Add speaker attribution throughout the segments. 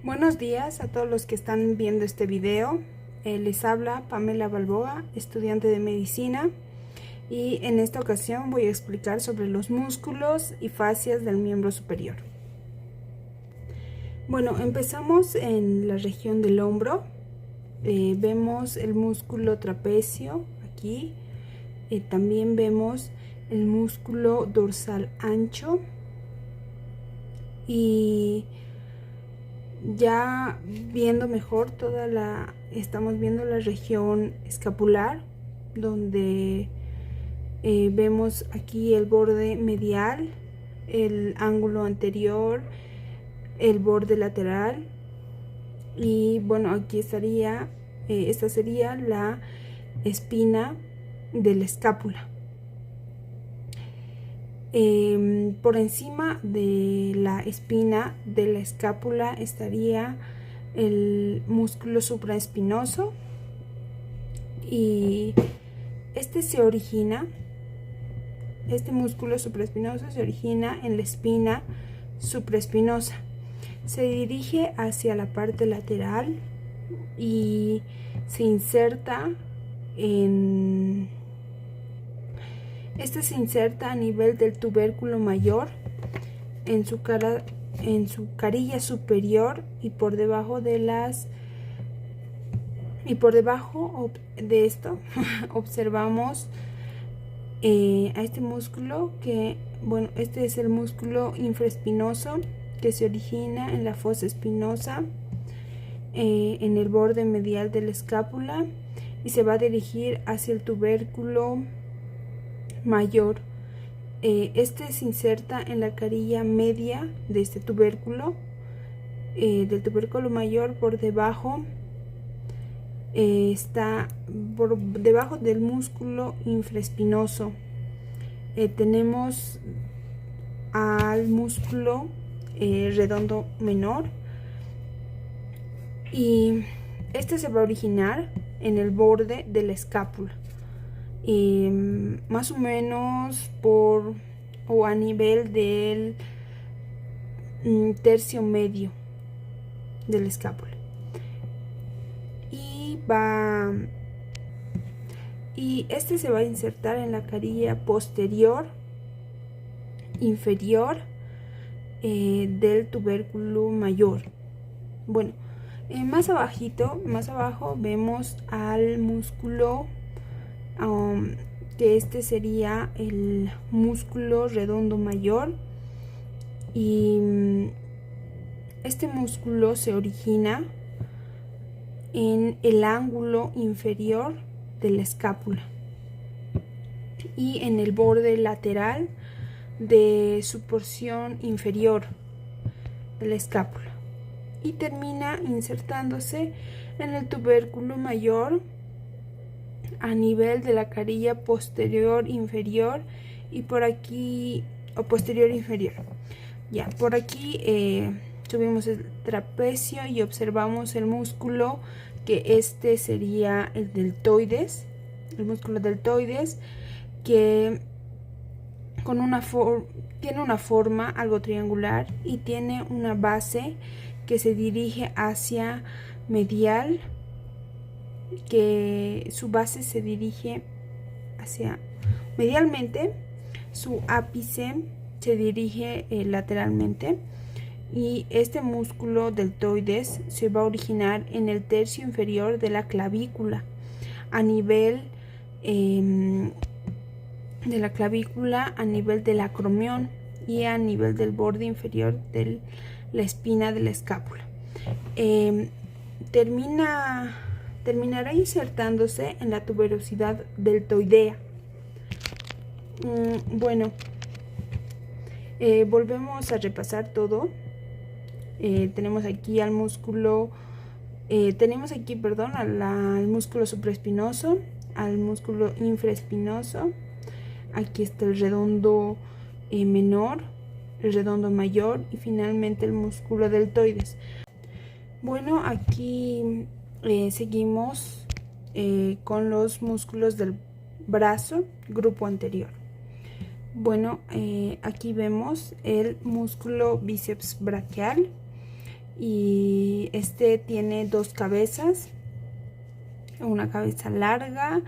Speaker 1: Buenos días a todos los que están viendo este video. Les habla Pamela Balboa, estudiante de medicina, y en esta ocasión voy a explicar sobre los músculos y fascias del miembro superior. Bueno, empezamos en la región del hombro. Vemos el músculo trapecio aquí. También vemos el músculo dorsal ancho, y ya viendo mejor estamos viendo la región escapular, donde vemos aquí el borde medial, el ángulo anterior, el borde lateral, y bueno, aquí estaría, esta sería la espina de la escápula. Por encima de la espina de la escápula estaría el músculo supraespinoso, y este músculo supraespinoso se origina en la espina supraespinosa. Se dirige hacia la parte lateral y se inserta se inserta a nivel del tubérculo mayor, en su carilla superior, y por debajo de esto observamos a este músculo que, bueno, este es el músculo infraespinoso, que se origina en la fosa espinosa, en el borde medial de la escápula, y se va a dirigir hacia el tubérculo mayor. Este se inserta en la carilla media de este tubérculo, del tubérculo mayor. Por debajo está por debajo del músculo infraespinoso. Tenemos al músculo redondo menor, y este se va a originar en el borde de la escápula, más o menos a nivel del tercio medio de la escápula, y este se va a insertar en la carilla posterior inferior del tubérculo mayor. Bueno, más abajo vemos al músculo, que este sería el músculo redondo mayor, y este músculo se origina en el ángulo inferior de la escápula y en el borde lateral de su porción inferior de la escápula, y termina insertándose en el tubérculo mayor a nivel de la carilla posterior inferior, y por aquí, o posterior inferior. Ya, por aquí subimos el trapecio y observamos el músculo, que este sería el deltoides, el músculo deltoides, que tiene una forma algo triangular y tiene una base que se dirige hacia medial, que su base se dirige hacia medialmente, su ápice se dirige lateralmente, y este músculo deltoides se va a originar en el tercio inferior de la clavícula, a nivel de la clavícula, a nivel del acromión y a nivel del borde inferior de la espina de la escápula. Terminará insertándose en la tuberosidad deltoidea. Bueno, volvemos a repasar todo. Tenemos aquí al músculo, al músculo supraespinoso, al músculo infraespinoso. Aquí está el redondo menor, el redondo mayor, y finalmente el músculo deltoides. Bueno, aquí seguimos con los músculos del brazo, grupo anterior. Bueno, aquí vemos el músculo bíceps braquial, y y este tiene dos cabezas, una cabeza larga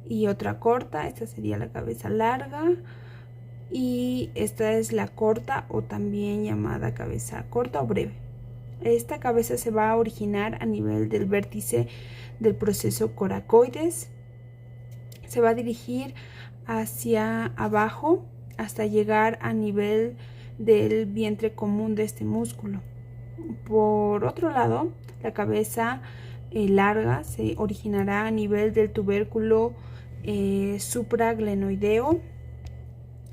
Speaker 1: y otra corta. Esta sería la cabeza larga y esta es la corta, o también llamada cabeza corta o breve. Esta cabeza se va a originar a nivel del vértice del proceso coracoides. Se va a dirigir hacia abajo hasta llegar a nivel del vientre común de este músculo. Por otro lado, la cabeza larga se originará a nivel del tubérculo supraglenoideo,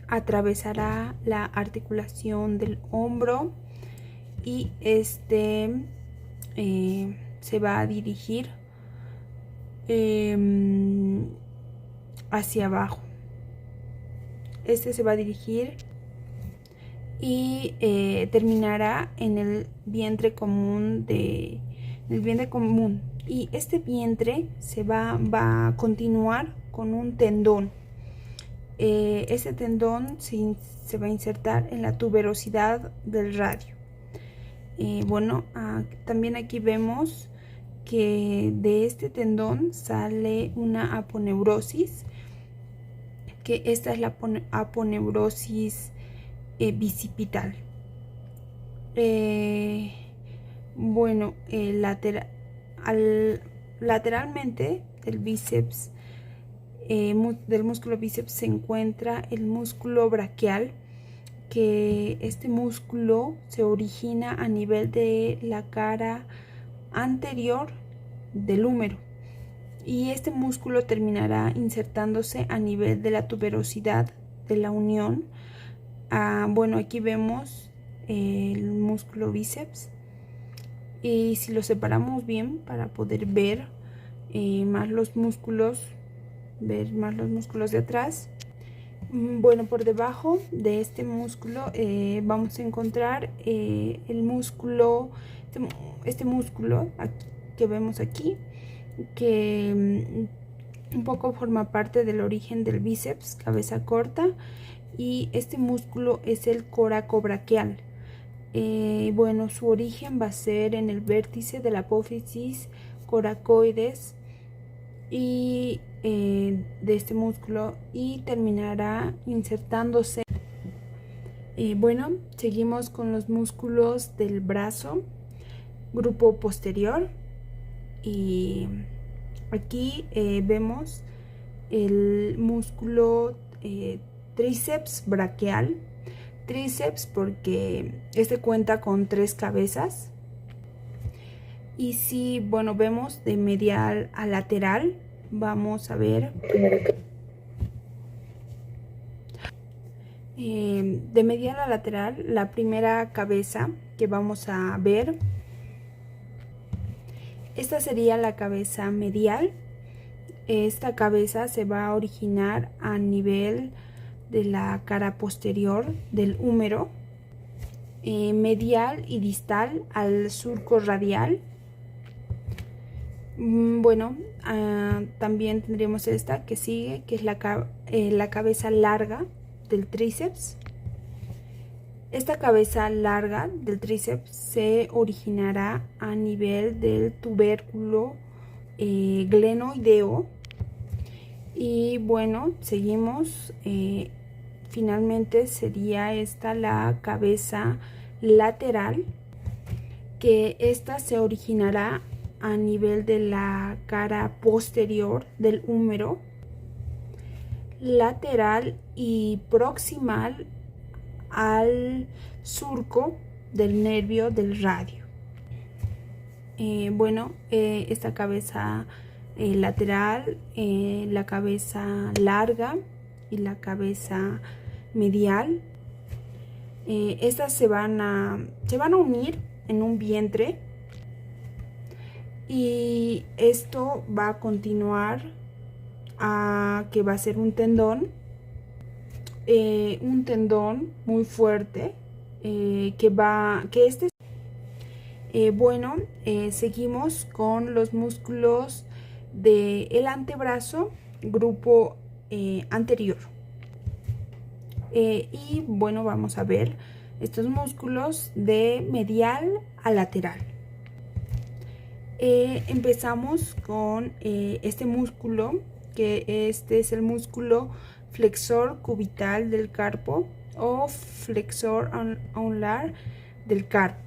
Speaker 1: atravesará la articulación del hombro y este se va a dirigir hacia abajo. Este se va a dirigir y terminará en el vientre común y este vientre se va a continuar con un tendón. Ese tendón se va a insertar en la tuberosidad del radio. Bueno, también aquí vemos que de este tendón sale una aponeurosis, que esta es la aponeurosis bicipital. Bueno, lateralmente del bíceps, del músculo bíceps, se encuentra el músculo braquial, que este músculo se origina a nivel de la cara anterior del húmero y este músculo terminará insertándose a nivel de la tuberosidad de la unión. Bueno, aquí vemos el músculo bíceps y si lo separamos bien para poder ver más los músculos de atrás. Bueno, por debajo de este músculo vamos a encontrar el músculo, este músculo que vemos aquí, que un poco forma parte del origen del bíceps, cabeza corta, y este músculo es el coracobraquial. Bueno, su origen va a ser en el vértice de la apófisis coracoides y de este músculo y terminará insertándose. Bueno, seguimos con los músculos del brazo, grupo posterior, y aquí vemos el músculo tríceps braquial. Tríceps porque este cuenta con 3 cabezas. Y si, bueno, vemos de medial a lateral, vamos a ver de medial a lateral, la primera cabeza que vamos a ver, esta sería la cabeza medial. Esta cabeza se va a originar a nivel de la cara posterior del húmero, medial y distal al surco radial. Bueno, también tendríamos esta que sigue, que es la cabeza larga del tríceps. Esta cabeza larga del tríceps se originará a nivel del tubérculo glenoideo. Y bueno, seguimos. Finalmente sería esta la cabeza lateral, que esta se originará a nivel de la cara posterior del húmero, lateral y proximal al surco del nervio del radio. Bueno, esta cabeza lateral, la cabeza larga y la cabeza medial, estas se van a unir en un vientre, y esto va a continuar a que va a ser un tendón muy fuerte, bueno, seguimos con los músculos del antebrazo, grupo anterior. Y bueno, vamos a ver estos músculos de medial a lateral. Empezamos con este músculo, que este es el músculo flexor cubital del carpo o flexor anular del carpo.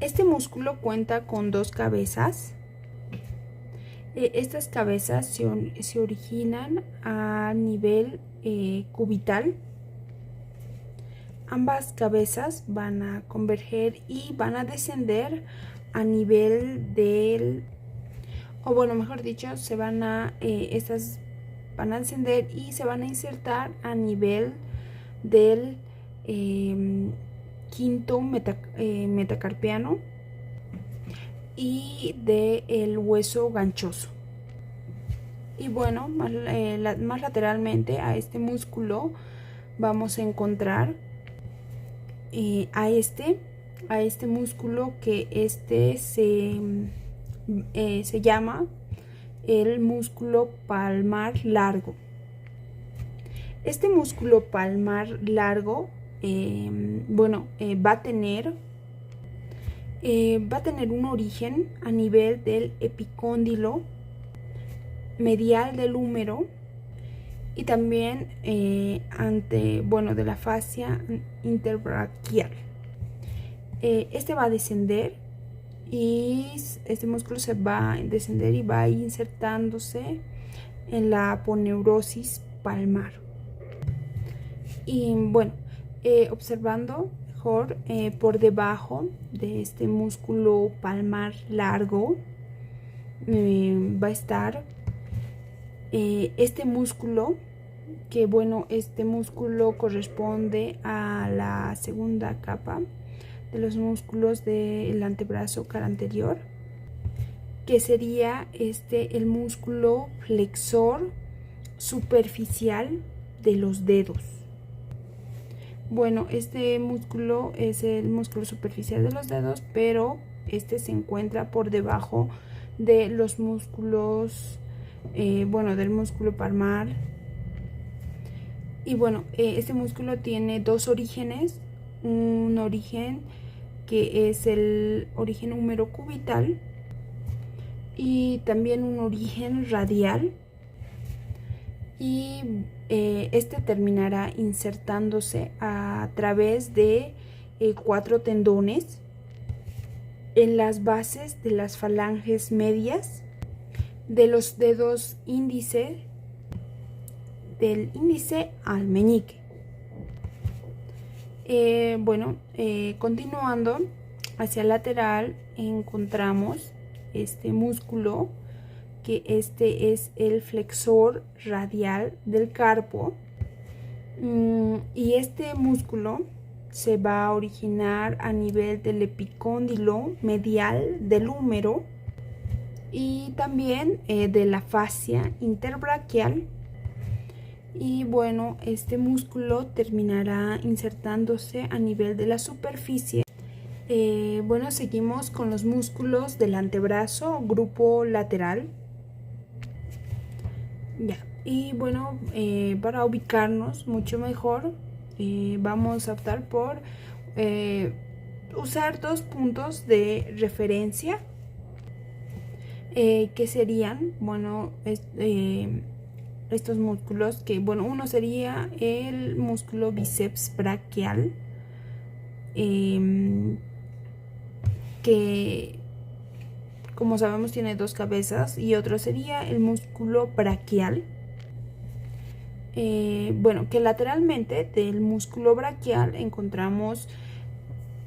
Speaker 1: Este músculo cuenta con dos cabezas. Estas cabezas se originan a nivel cubital. Ambas cabezas van a converger y van a descender a nivel del, o bueno, mejor dicho, estas van a descender y se van a insertar a nivel del quinto metacarpiano y del hueso ganchoso. Y bueno, más lateralmente a este músculo vamos a encontrar a este músculo, que se llama el músculo palmar largo. Este músculo palmar largo va a tener un origen a nivel del epicóndilo medial del húmero y también de la fascia interbraquial. Este va a descender y este músculo se va a descender y va a ir insertándose en la aponeurosis palmar. Y bueno, observando mejor, por debajo de este músculo palmar largo va a estar este músculo, que bueno, este músculo corresponde a la segunda capa de los músculos del antebrazo cara anterior, que sería el músculo flexor superficial de los dedos. Bueno, este músculo es el músculo superficial de los dedos, pero se encuentra por debajo de los músculos, del músculo palmar. Y bueno, este músculo tiene dos orígenes, un origen que es el origen húmero-cubital y también un origen radial, y terminará insertándose a través de 4 tendones en las bases de las falanges medias de los dedos índice, del índice al meñique. Continuando hacia el lateral encontramos este músculo, que es el flexor radial del carpo, y este músculo se va a originar a nivel del epicóndilo medial del húmero y también de la fascia interbraquial. Y bueno, este músculo terminará insertándose a nivel de la superficie. Seguimos con los músculos del antebrazo, grupo lateral. Y bueno, para ubicarnos mucho mejor, vamos a optar por usar 2 puntos de referencia, que serían, estos músculos, que uno sería el músculo bíceps braquial, que como sabemos tiene 2 cabezas, y otro sería el músculo braquial, que lateralmente del músculo braquial encontramos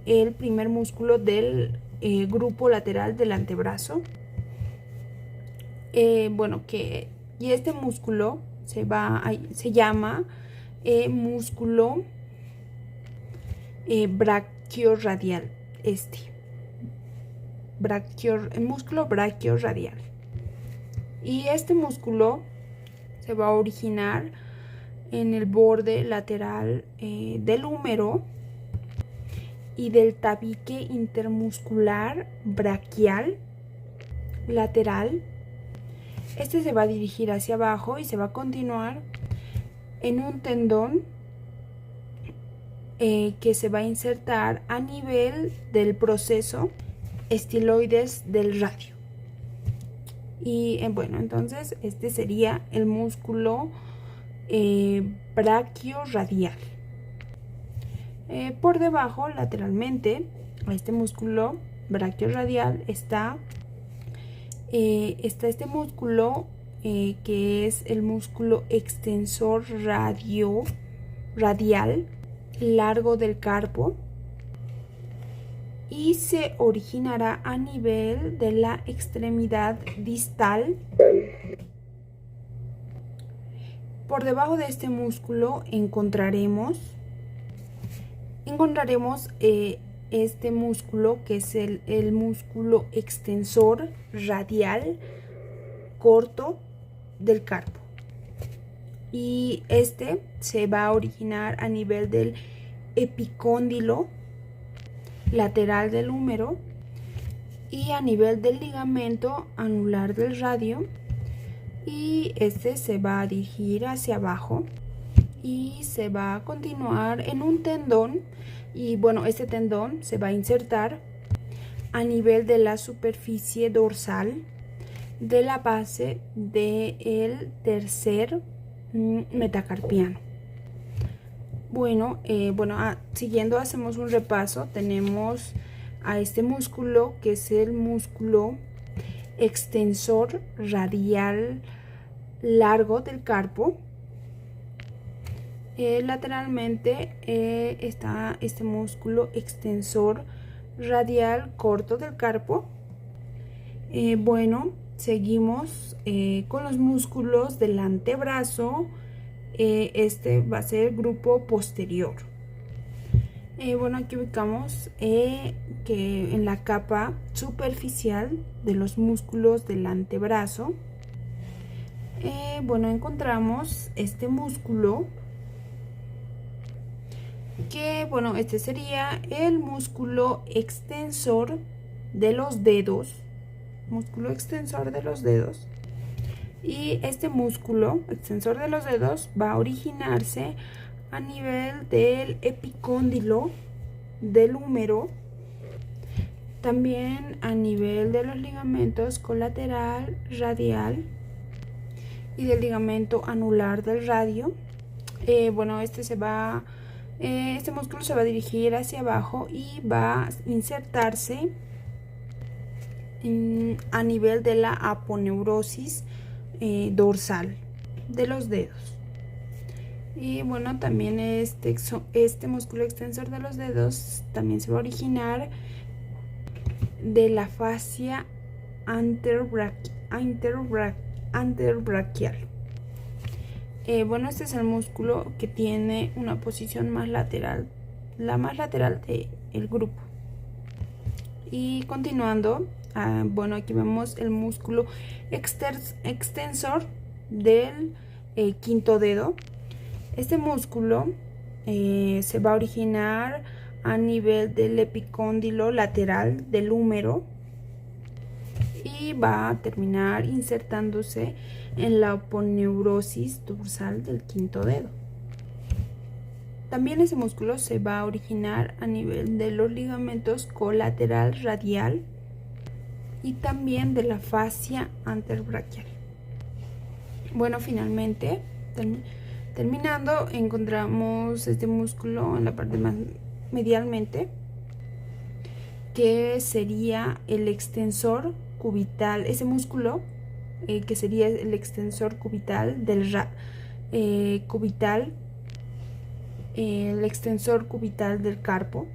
Speaker 1: el primer músculo del grupo lateral del antebrazo, y este músculo se llama músculo brachiorradial, el músculo brachiorradial. Y este músculo se va a originar en el borde lateral del húmero y del tabique intermuscular braquial lateral. Se va a dirigir hacia abajo y se va a continuar en un tendón que se va a insertar a nivel del proceso estiloides del radio. Y bueno, entonces este sería el músculo braquioradial. Por debajo, lateralmente, a este músculo braquioradial está este músculo que es el músculo extensor radial largo del carpo, y se originará a nivel de la extremidad distal. Por debajo de este músculo encontraremos este músculo, que es el músculo extensor radial corto del carpo, y este se va a originar a nivel del epicóndilo lateral del húmero y a nivel del ligamento anular del radio, y este se va a dirigir hacia abajo y se va a continuar en un tendón, y bueno, este tendón se va a insertar a nivel de la superficie dorsal de la base del tercer metacarpiano. Siguiendo, hacemos un repaso. Tenemos a este músculo, que es el músculo extensor radial largo del carpo. Lateralmente está este músculo extensor radial corto del carpo. Seguimos con los músculos del antebrazo. Este va a ser el grupo posterior. Aquí ubicamos que en la capa superficial de los músculos del antebrazo, encontramos este músculo, que este sería el músculo extensor de los dedos, y este músculo extensor de los dedos va a originarse a nivel del epicóndilo del húmero, también a nivel de los ligamentos colateral radial y del ligamento anular del radio. Este músculo se va a dirigir hacia abajo y va a insertarse a nivel de la aponeurosis dorsal de los dedos. Y también este músculo extensor de los dedos también se va a originar de la fascia anterbraquial. Este es el músculo que tiene una posición más lateral, la más lateral del grupo. Y continuando, aquí vemos el músculo extensor del quinto dedo. Este músculo se va a originar a nivel del epicóndilo lateral del húmero y va a terminar insertándose en la aponeurosis dorsal del quinto dedo. También ese músculo se va a originar a nivel de los ligamentos colateral radial y también de la fascia anterbraquial. Finalmente, terminando, encontramos este músculo en la parte más medialmente, que sería el extensor cubital. Ese músculo que sería el extensor cubital el extensor cubital del carpo.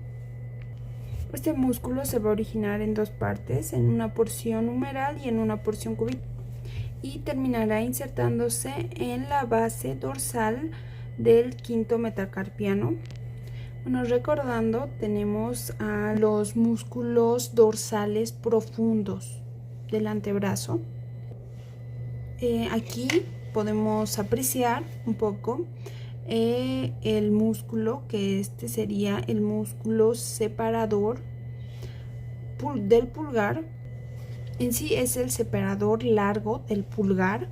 Speaker 1: Este músculo se va a originar en dos partes, en una porción humeral y en una porción cubital, y terminará insertándose en la base dorsal del quinto metacarpiano. Recordando, tenemos a los músculos dorsales profundos del antebrazo. Aquí podemos apreciar un poco el músculo, que este sería el músculo separador del pulgar. En sí es el separador largo del pulgar,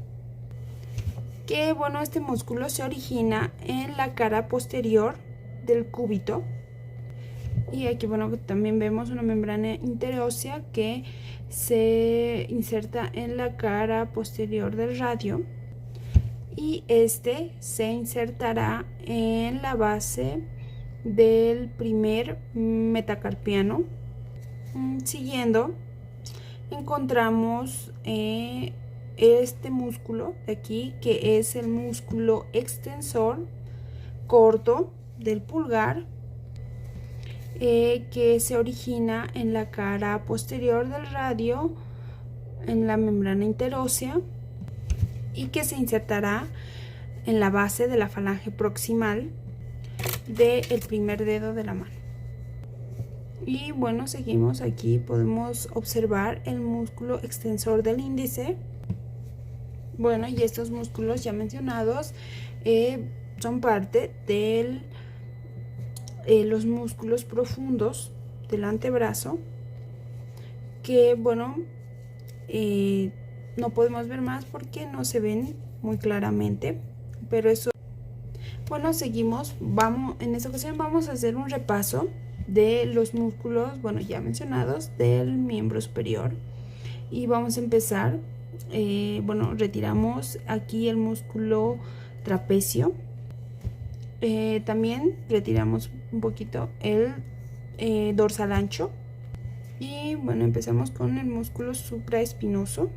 Speaker 1: que este músculo se origina en la cara posterior del cúbito Y aquí, bueno, también vemos una membrana interósea que se inserta en la cara posterior del radio, y este se insertará en la base del primer metacarpiano. Siguiendo, encontramos este músculo de aquí, que es el músculo extensor corto del pulgar, que se origina en la cara posterior del radio, en la membrana interósea, y que se insertará en la base de la falange proximal del primer dedo de la mano. Y bueno, seguimos aquí, podemos observar el músculo extensor del índice. Bueno, y estos músculos ya mencionados son parte de los músculos profundos del antebrazo, que bueno, no podemos ver más porque no se ven muy claramente, pero eso. Bueno, seguimos, en esta ocasión vamos a hacer un repaso de los músculos, bueno, ya mencionados, del miembro superior. Y vamos a empezar, bueno, retiramos aquí el músculo trapecio. También retiramos un poquito el dorsal ancho. Y bueno, empezamos con el músculo supraespinoso.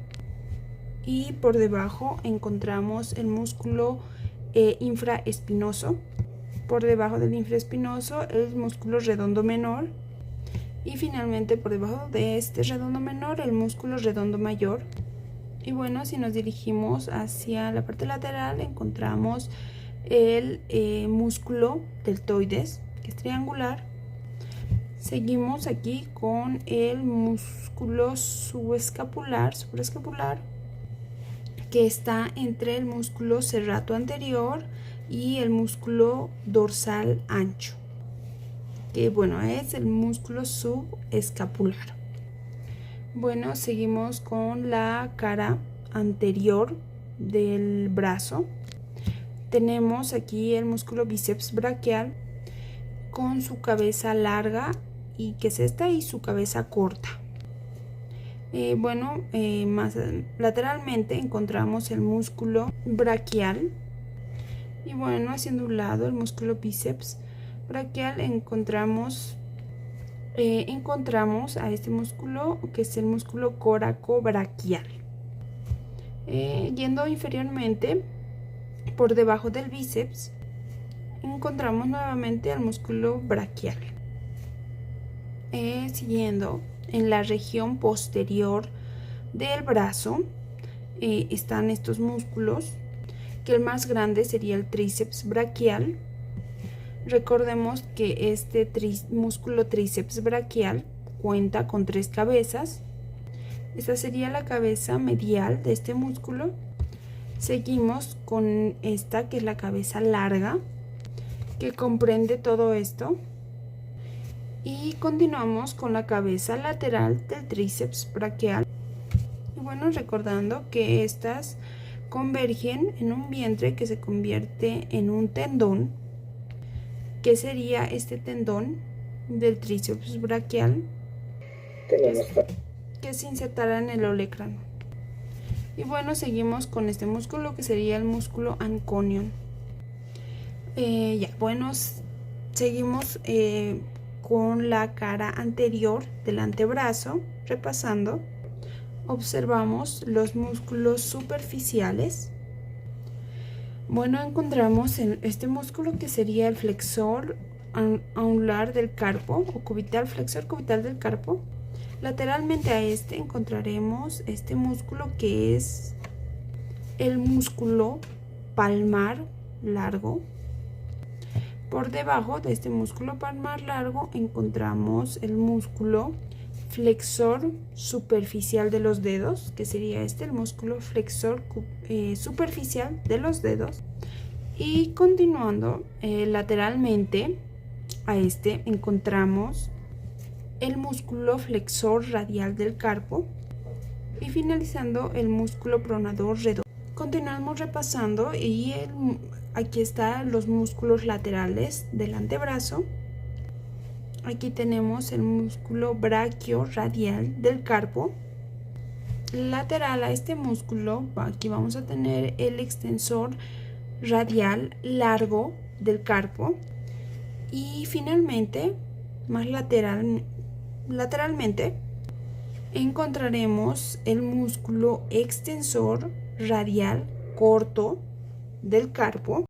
Speaker 1: Y por debajo encontramos el músculo infraespinoso. Por debajo del infraespinoso el músculo redondo menor, y finalmente por debajo de este redondo menor el músculo redondo mayor. Y bueno, si nos dirigimos hacia la parte lateral encontramos el músculo deltoides, que es triangular. Seguimos aquí con el músculo supraescapular, que está entre el músculo serrato anterior y el músculo dorsal ancho, que bueno, es el músculo subescapular. Bueno, seguimos con la cara anterior del brazo. Tenemos aquí el músculo bíceps braquial con su cabeza larga, y que es esta, y su cabeza corta. Bueno, más lateralmente encontramos el músculo braquial. Y bueno, haciendo un lado el músculo bíceps braquial encontramos a este músculo, que es el músculo coracobraquial. Yendo inferiormente, por debajo del bíceps, encontramos nuevamente al músculo braquial. Siguiendo, en la región posterior del brazo están estos músculos, que el más grande sería el tríceps braquial. Recordemos que este músculo tríceps braquial cuenta con 3 cabezas. Esta sería la cabeza medial de este músculo. Seguimos con esta, que es la cabeza larga, que comprende todo esto. Y continuamos con la cabeza lateral del tríceps braquial. Y bueno, recordando que estas convergen en un vientre que se convierte en un tendón, que sería este tendón del tríceps braquial, que se insertará en el olecrano. Y bueno, seguimos con este músculo, que sería el músculo anconion. Bueno, seguimos con la cara anterior del antebrazo. Repasando, observamos los músculos superficiales. Bueno, encontramos en este músculo, que sería el flexor anular del carpo, o flexor cubital del carpo. Lateralmente a este encontraremos este músculo, que es el músculo palmar largo. Por debajo de este músculo palmar largo encontramos el músculo flexor superficial de los dedos, que sería el músculo flexor superficial de los dedos. Y continuando, lateralmente a este encontramos el músculo flexor radial del carpo, y finalizando el músculo pronador redondo. Continuamos repasando, y aquí están los músculos laterales del antebrazo. Aquí tenemos el músculo braquioradial del carpo. Lateral a este músculo, aquí vamos a tener el extensor radial largo del carpo. Y finalmente, más lateralmente, encontraremos el músculo extensor radial corto del carpo.